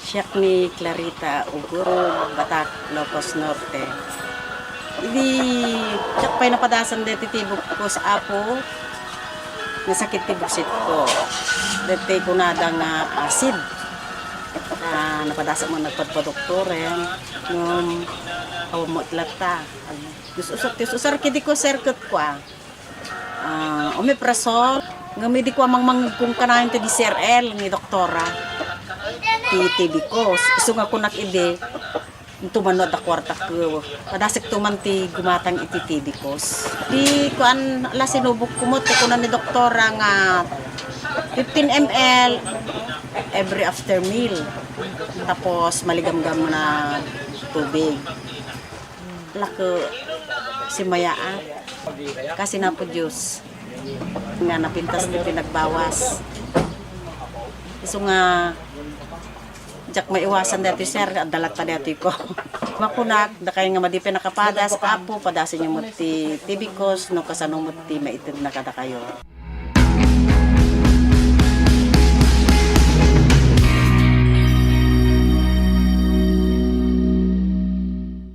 Siyak ni Clarita Uguro, Batak, Locos Norte. Hindi, siyak pa'y napadasan deti tibok ko sa apo, nasakit tiboksit ko. Deti ko nadang acid. Napadasan mo nagpadpadoktore, nung awamot lata. Usar kidi ko serkot ko omeprazole, ngamidi ko amang kung kanahin ti DCRL ni doktora. Ti ko, iso nga ko nakide, tumanod a kwarta ko. Padasik tuman ti gumatang iti tibikos. Di ko ala sinubok kumot ko na ni doktora nga 15 ml every after meal. Tapos maligam-gam na tubig. Lako si Mayaan. Kasi na po Diyos. Nga napintas ni pinagbawas. Iso nga jak maiwasan dati sir, dalat pa dati ko. Makunak, da kayo nga madipin nakapadas, apo, padasin yung muti tibikos, no kasanong muti maitid na kada kayo.